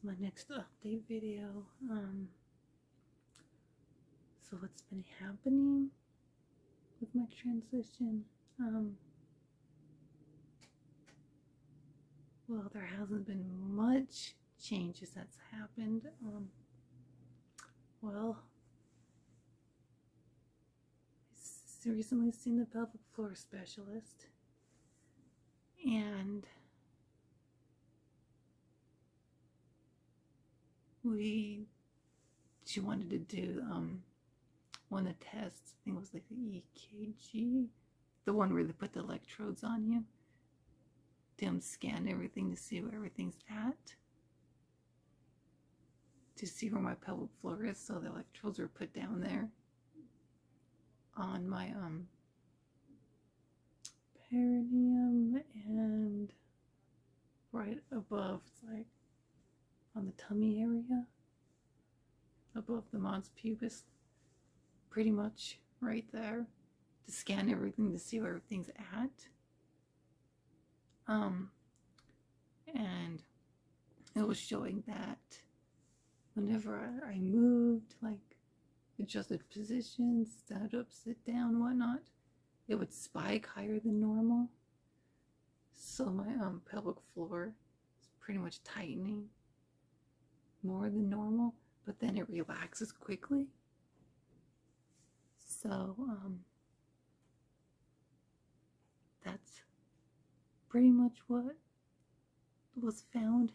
my next update video. So what's been happening with my transition? Well, there hasn't been much changes that's happened. Well, I recently seen the pelvic floor specialist, and she wanted to do one of the tests. I think it was like the EKG, the one where they put the electrodes on you, them scan everything to see where everything's at, to see where my pelvic floor is. So the electrodes were put down there on my perineum and right above, it's like on the tummy area, above the mons pubis, pretty much right there, to scan everything to see where everything's at. And it was showing that whenever I moved, like adjusted positions, stand up, sit down, whatnot, it would spike higher than normal. So my pelvic floor is pretty much tightening more than normal, but then it relaxes quickly. So that's pretty much what was found.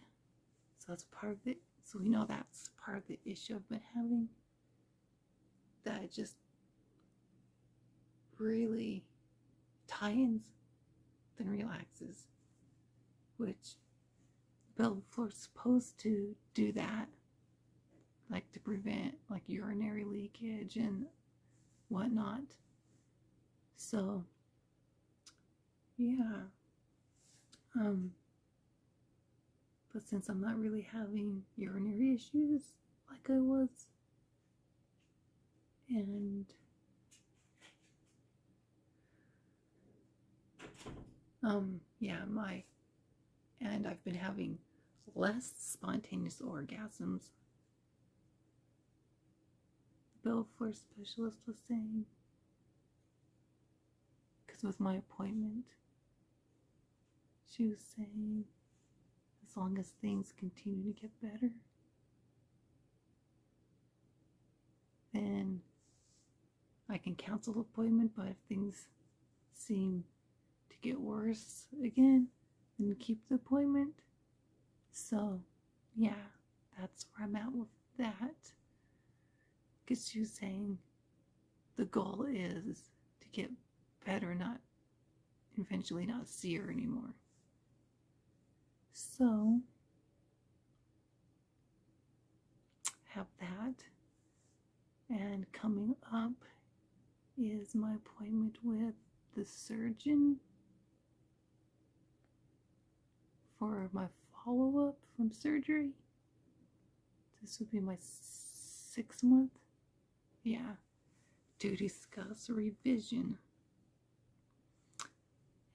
So that's part of it. So we know that's part of the issue I've been having, that it just really tightens then relaxes, which the pelvic floor is supposed to do that, like to prevent like urinary leakage and whatnot. So yeah, but since I'm not really having urinary issues like I was, and and I've been having less spontaneous orgasms, the pelvic floor specialist was saying, because with my appointment, she was saying as long as things continue to get better, then I can cancel the appointment, but if things seem to get worse again, then keep the appointment. So yeah, that's where I'm at with that, because she was saying the goal is to get better, not eventually not see her anymore. So have that, and coming up is my appointment with the surgeon for my follow-up from surgery. This would be my 6th month, yeah, to discuss revision.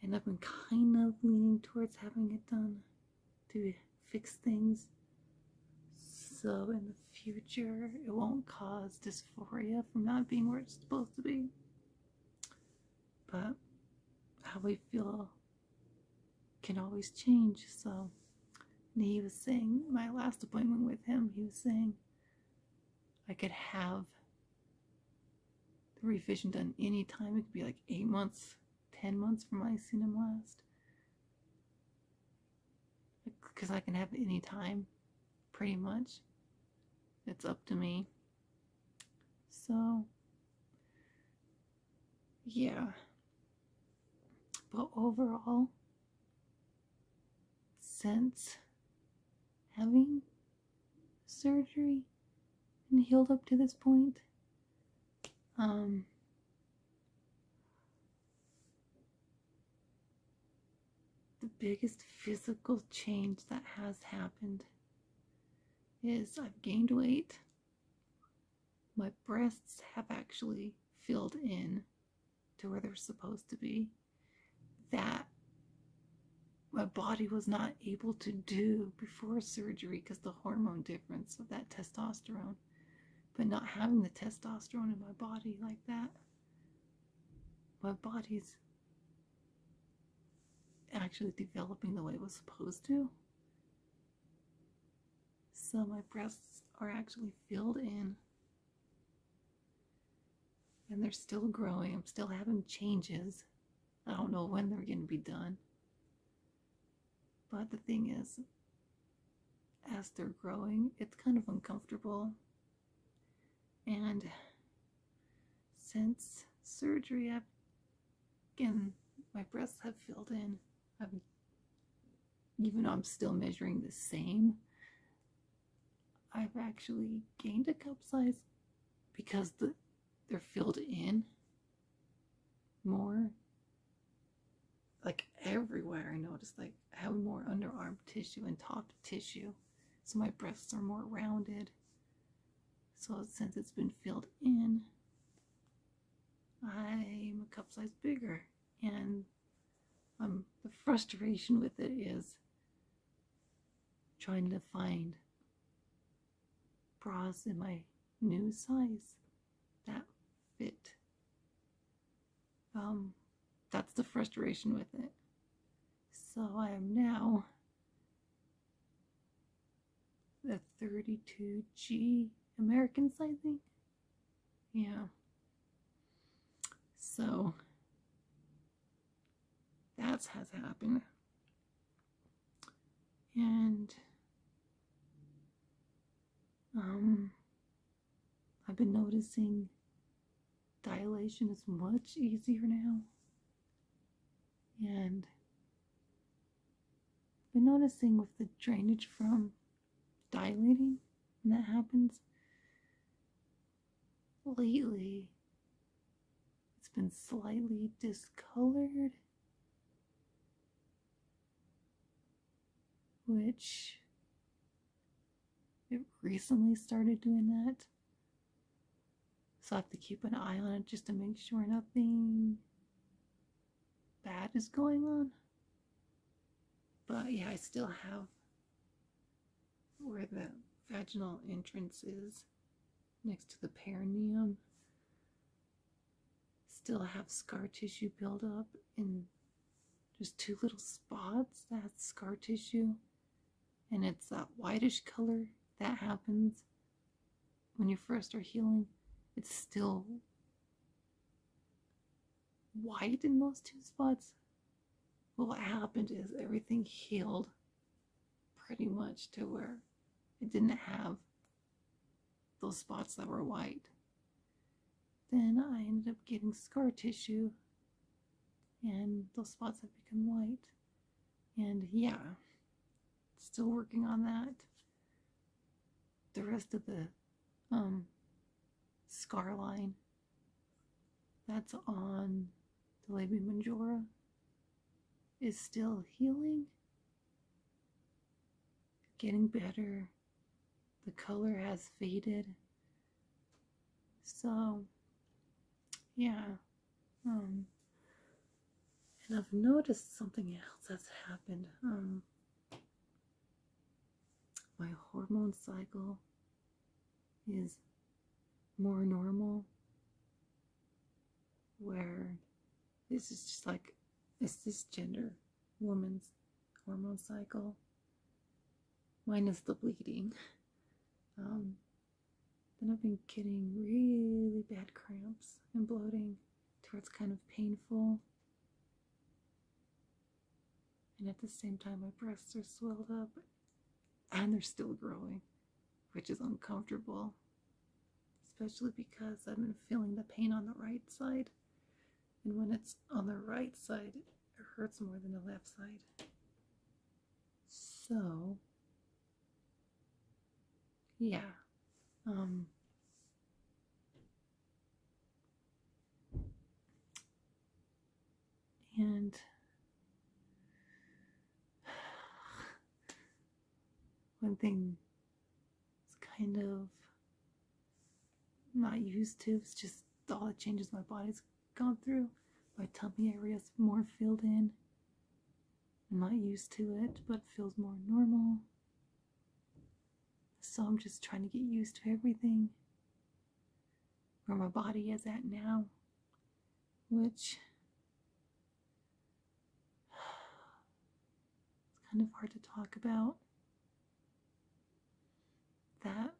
And I've been kind of leaning towards having it done to fix things, so in the future it won't cause dysphoria from not being where it's supposed to be. But how we feel can always change. So, and he was saying, my last appointment with him, he was saying I could have the revision done anytime. It could be like 8 months, 10 months from when I seen him last, because I can have it anytime, pretty much. It's up to me. So yeah, but overall, since having surgery and healed up to this point, the biggest physical change that has happened is I've gained weight. My breasts have actually filled in to where they're supposed to be. That my body was not able to do before surgery because the hormone difference of that testosterone. But not having the testosterone in my body like that, my body's actually developing the way it was supposed to. So my breasts are actually filled in. And they're still growing. I'm still having changes. I don't know when they're going to be done. But the thing is, as they're growing, it's kind of uncomfortable. And since surgery, my breasts have filled in. Even though I'm still measuring the same, I've actually gained a cup size because they're filled in more. Like everywhere, I noticed, like I have more underarm tissue and top tissue, so my breasts are more rounded. So since it's been filled in, I'm a cup size bigger, and the frustration with it is trying to find bras in my new size that fit. That's the frustration with it. So I am now the 32G American sizing. Yeah. So that has happened. And I've been noticing dilation is much easier now. And I've been noticing with the drainage from dilating, when that happens, lately it's been slightly discolored, which it recently started doing that. So I have to keep an eye on it just to make sure nothing bad is going on. But yeah, I still have where the vaginal entrance is next to the perineum. Still have scar tissue buildup in just 2 little spots. That's scar tissue, and it's that whitish color that happens when you first are healing. It's still white in those 2 spots. Well, what happened is everything healed pretty much to where it didn't have those spots that were white. Then I ended up getting scar tissue, and those spots have become white. And yeah, still working on that. The rest of the scar line that's on the labia majora is still healing, getting better. The color has faded. So yeah, and I've noticed something else that's happened. My hormone cycle is more normal, where this is just like a cisgender woman's hormone cycle, minus the bleeding. Then I've been getting really bad cramps and bloating to where it's kind of painful. And at the same time, my breasts are swelled up and they're still growing, which is uncomfortable, especially because I've been feeling the pain on the right side. And when it's on the right side, it hurts more than the left side. So, yeah. And one thing is kind of not used to is just all the changes my body's gone through. My tummy area is more filled in. I'm not used to it, but it feels more normal. So I'm just trying to get used to everything where my body is at now, which it's kind of hard to talk about. That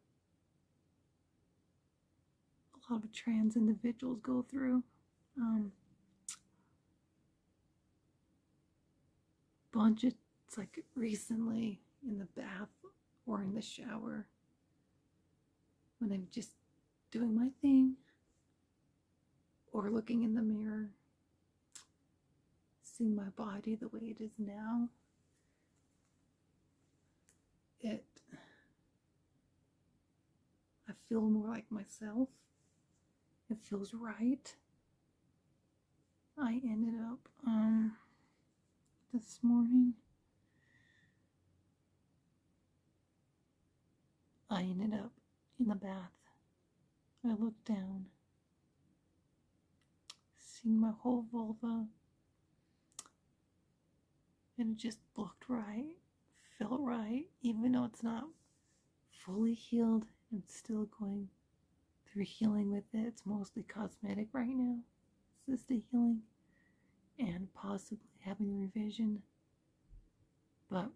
a lot of trans individuals go through. It's like recently in the bath or in the shower when I'm just doing my thing or looking in the mirror, seeing my body the way it is now. I feel more like myself. It feels right. I ended up this morning in the bath. I looked down, seeing my whole vulva, and it just looked right, felt right, even though it's not fully healed. I'm still going through healing with it. It's mostly cosmetic right now, assisted healing, and possibly having revision. But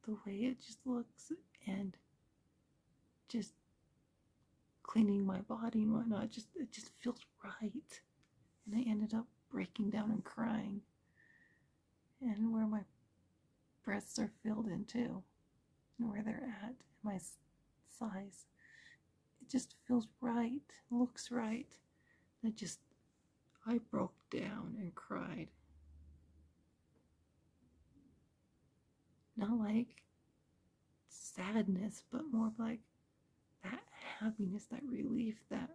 the way it just looks and just cleaning my body and whatnot, it just feels right. And I ended up breaking down and crying. And where my breasts are filled in too, and where they're at, my size, it just feels right, looks right. I broke down and cried. Not like sadness, but more like that happiness, that relief, that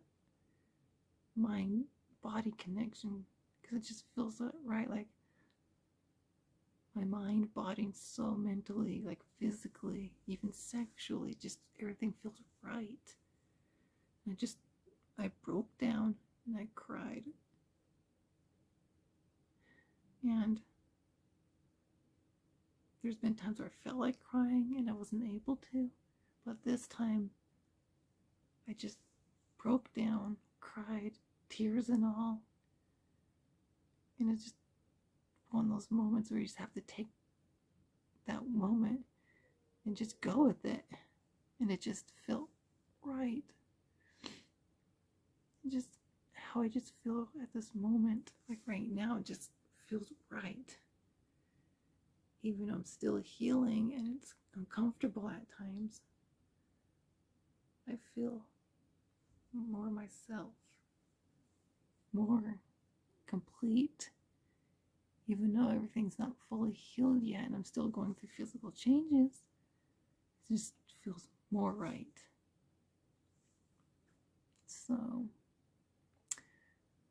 mind body connection, because it just feels right. Like my mind, body, and soul, mentally, like physically, even sexually, just everything feels right. And I broke down and I cried. And there's been times where I felt like crying and I wasn't able to, but this time I just broke down, cried, tears and all. And it's just one of those moments where you just have to take that moment and just go with it. And it just felt right. Just how I just feel at this moment, like right now, it just feels right. Even though I'm still healing and it's uncomfortable at times, I feel more myself, more complete. Even though everything's not fully healed yet and I'm still going through physical changes, it just feels more right. So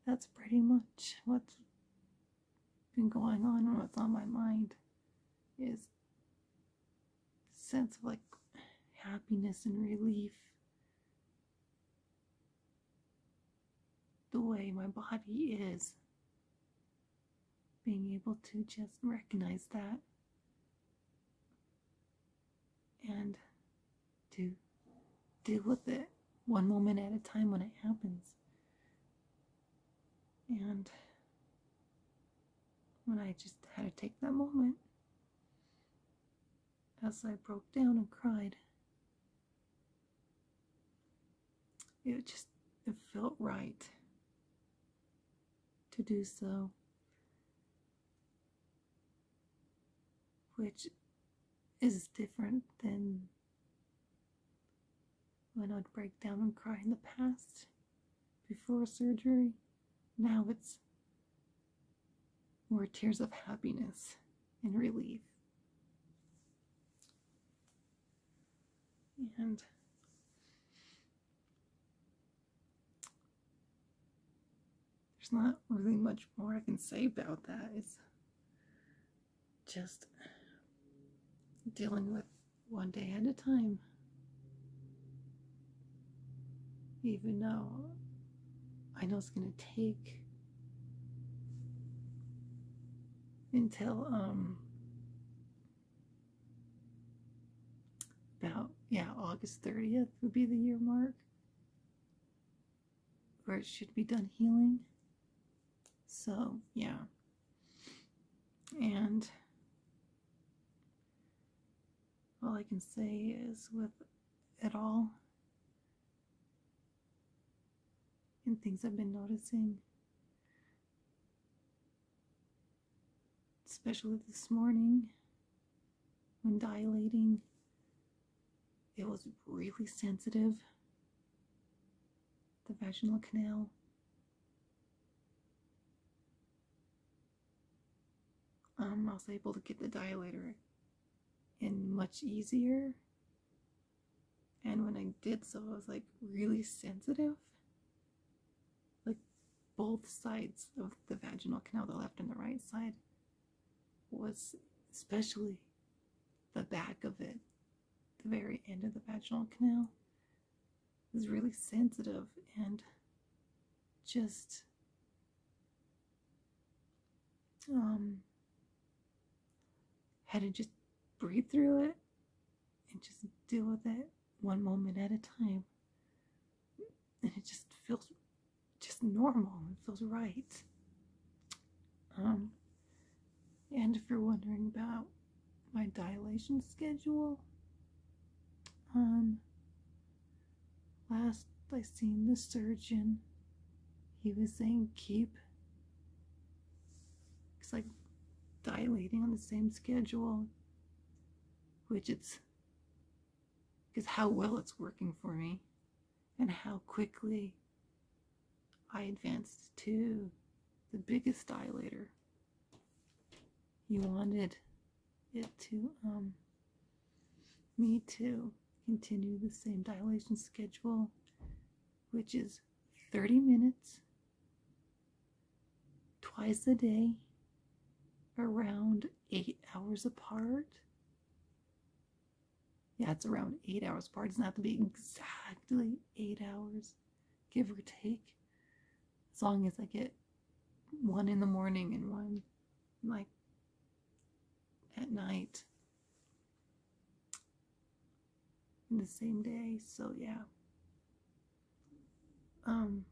that's pretty much what's been going on and what's on my mind, is a sense of like happiness and relief. The way my body is, being able to just recognize that and to deal with it one moment at a time when it happens. And when I just had to take that moment, as I broke down and cried, it felt right to do so, which is different than when I'd break down and cry in the past before surgery. Now it's more tears of happiness and relief. And there's not really much more I can say about that. It's just dealing with one day at a time. Even though I know it's going to take until about, yeah, August 30th would be the year mark where it should be done healing. So yeah, and all I can say is with it all and things I've been noticing, especially this morning when dilating, it was really sensitive, the vaginal canal. I was able to get the dilator in much easier, and when I did so, I was like really sensitive, like both sides of the vaginal canal, the left and the right side, was, especially the back of it, the very end of the vaginal canal, was really sensitive, and just had to just breathe through it and just deal with it one moment at a time. And it just feels just normal. It feels right. And if you're wondering about my dilation schedule, last I seen the surgeon, he was saying it's like dilating on the same schedule, which it's because how well it's working for me and how quickly I advanced to the biggest dilator. He wanted it to me to continue the same dilation schedule, which is 30 minutes twice a day, around 8 hours apart. Yeah, it's around 8 hours apart. It doesn't have to be exactly 8 hours, give or take, as long as I get one in the morning and one like at night in the same day. So yeah, and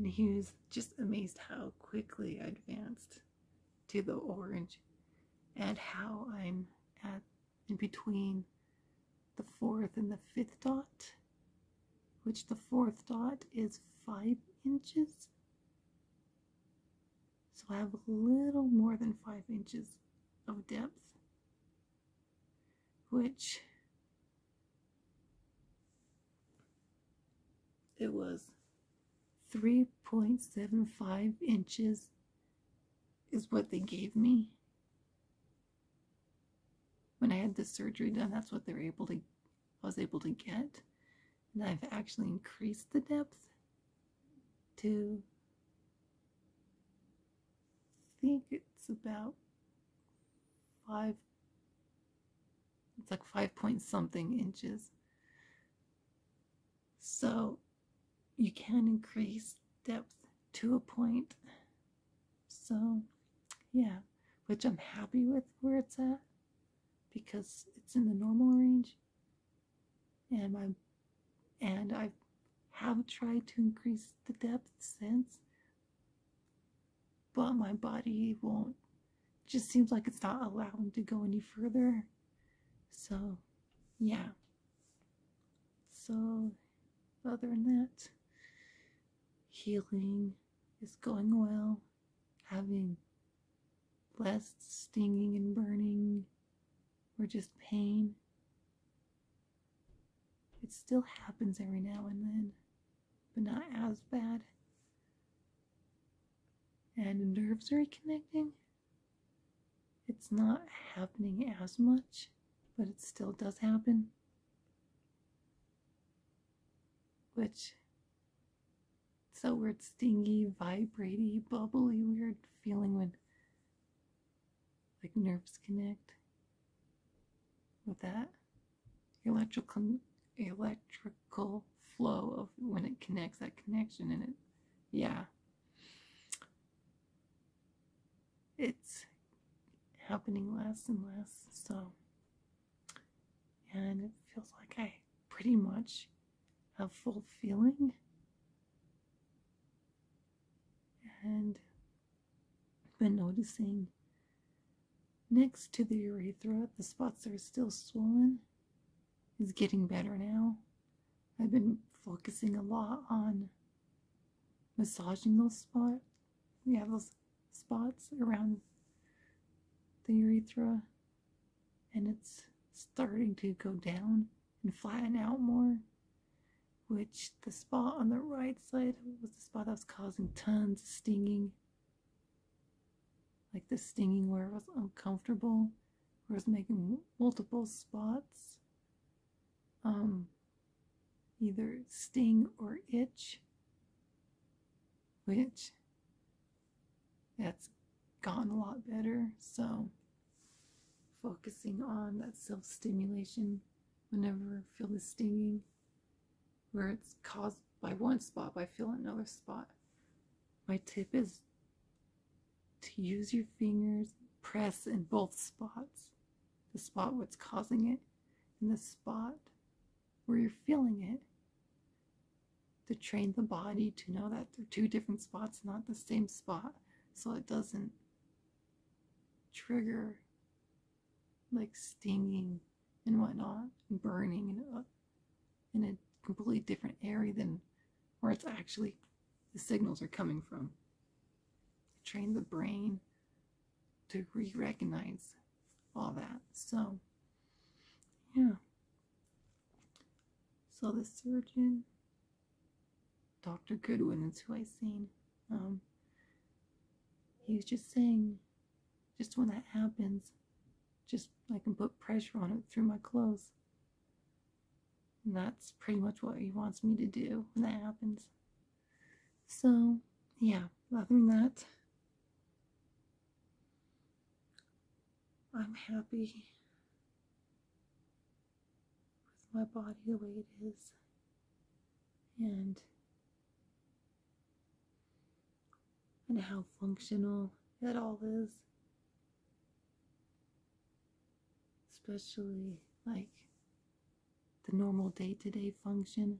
he was just amazed how quickly I advanced to the orange and how I'm at in between the 4th and the 5th dot, which the 4th dot is 5 inches. So I have a little more than 5 inches of depth, which it was 3.75 inches is what they gave me when I had the surgery done. That's what I was able to get, and I've actually increased the depth to, I think it's about 5, it's like 5 point something inches. So you can increase depth to a point. So yeah, which I'm happy with where it's at because it's in the normal range, and I have tried to increase the depth since, but my body won't. It just seems like it's not allowing to go any further. So yeah, so other than that, healing is going well, having less stinging and burning or just pain. It still happens every now and then, but not as bad. And nerves are reconnecting. It's not happening as much, but it still does happen. Which, it's that weird stingy, vibraty, bubbly, weird feeling when like nerves connect with that electrical flow of when it connects, that connection in it. Yeah. it's happening less and less. So, and it feels like I pretty much have full feeling. And I've been noticing next to the urethra, the spots that are still swollen is getting better now. I've been focusing a lot on massaging those spots. Yeah, those spots around the urethra, and it's starting to go down and flatten out more, which the spot on the right side was the spot that was causing tons of stinging. Like the stinging where it was uncomfortable, where it was making multiple spots either sting or itch, which that's gotten a lot better. So focusing on that self-stimulation whenever I feel the stinging, where it's caused by one spot, but I feel another spot. My tip is to use your fingers, press in both spots, the spot what's causing it and the spot where you're feeling it, to train the body to know that they're two different spots, not the same spot, so it doesn't trigger like stinging and whatnot and burning in a completely different area than where it's actually the signals are coming from. Train the brain to recognize all that. So yeah, so the surgeon, Dr. Goodwin is who I seen. He was just saying, just when that happens, just I can put pressure on it through my clothes. And that's pretty much what he wants me to do when that happens. So yeah, other than that, I'm happy with my body the way it is, and how functional it all is, especially like the normal day-to-day function,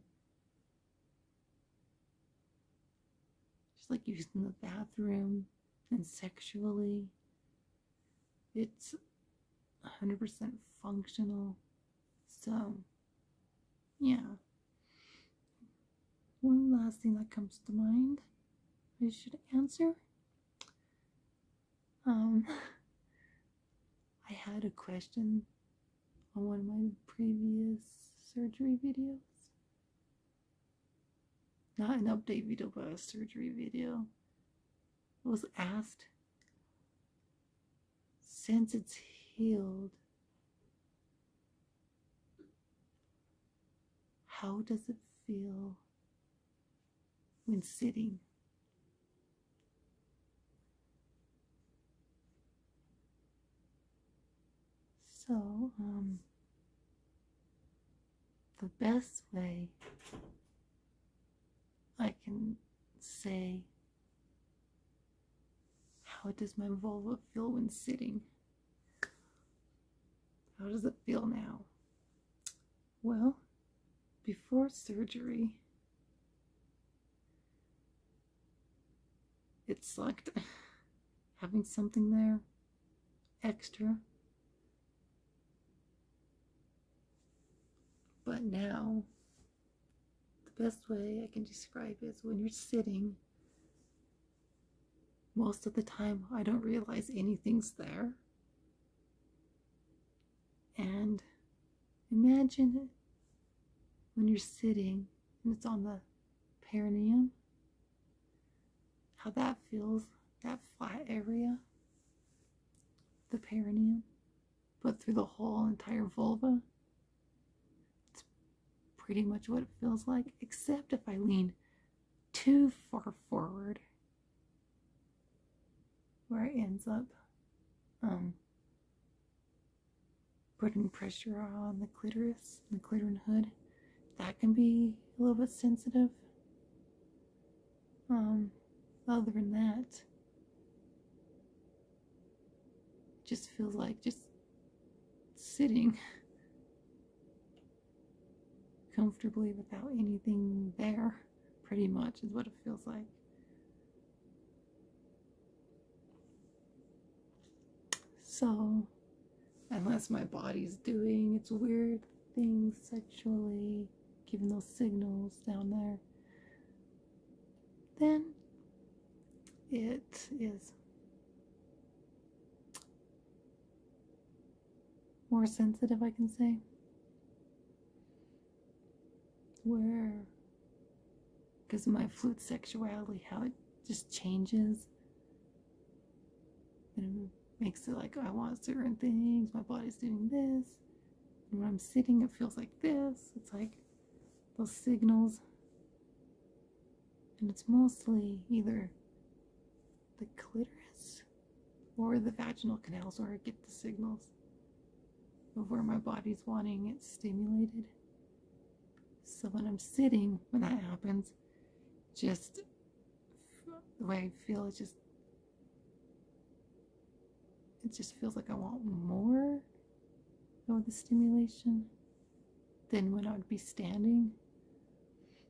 just like using the bathroom and sexually. It's 100% functional. So yeah, one last thing that comes to mind I should answer. I had a question on one of my previous surgery videos. Not an update video, but a surgery video. It was asked, since it's healed, how does it feel when sitting? So, the best way I can say, how does my vulva feel when sitting? How does it feel now? Well, before surgery, it sucked having something there extra. But now, the best way I can describe it is when you're sitting, most of the time I don't realize anything's there. And imagine it when you're sitting and it's on the perineum, how that feels, that flat area, the perineum, but through the whole entire vulva. It's pretty much what it feels like, except if I lean too far forward, where it ends up putting pressure on the clitoris and the clitoral hood. That can be a little bit sensitive. Other than that, just feels like just sitting comfortably without anything there, pretty much is what it feels like. So, unless my body's doing its weird things sexually, giving those signals down there, then it is more sensitive, I can say. Where, because of my fluid sexuality, how it just changes, and it makes it like I want certain things, my body's doing this, and when I'm sitting it feels like this. It's like those signals, and it's mostly either the clitoris or the vaginal canals where I get the signals of where my body's wanting it stimulated. So when I'm sitting, when that happens, just the way I feel, it just feels like I want more of the stimulation than when I would be standing.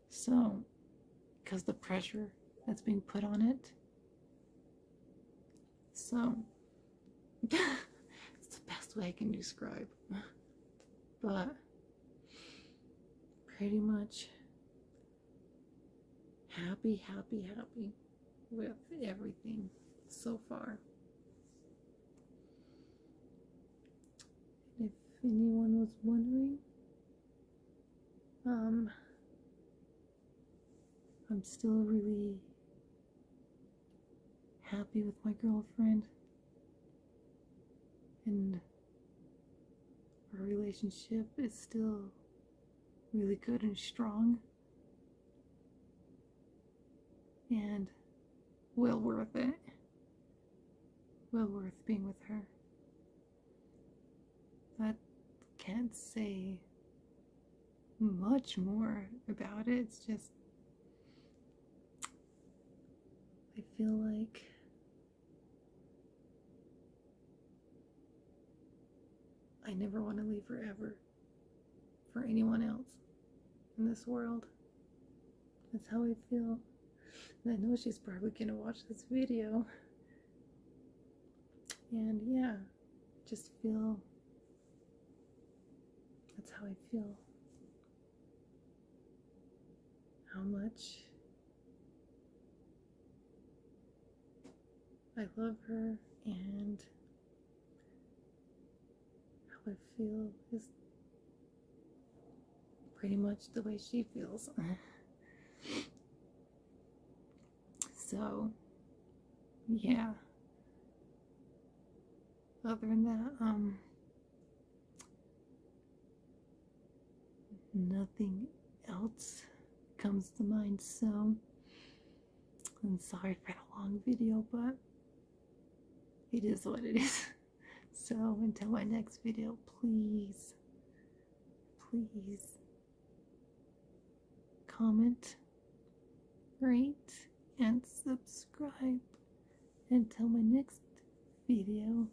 So, because the pressure that's being put on it. So, it's the best way I can describe. But pretty much happy with everything so far. If anyone was wondering, I'm still really happy with my girlfriend, and our relationship is still really good and strong, and well worth it. Well worth being with her. I can't say much more about it. It's just, I feel like I never want to leave her ever for anyone else in this world. That's how I feel. And I know she's probably gonna watch this video. And yeah, just feel, that's how I feel. How much I love her, and how I feel is pretty much the way she feels. So, yeah. Other than that, nothing else comes to mind. So, I'm sorry for the long video, but it is what it is. So, until my next video, please comment, rate, and subscribe. Until my next video.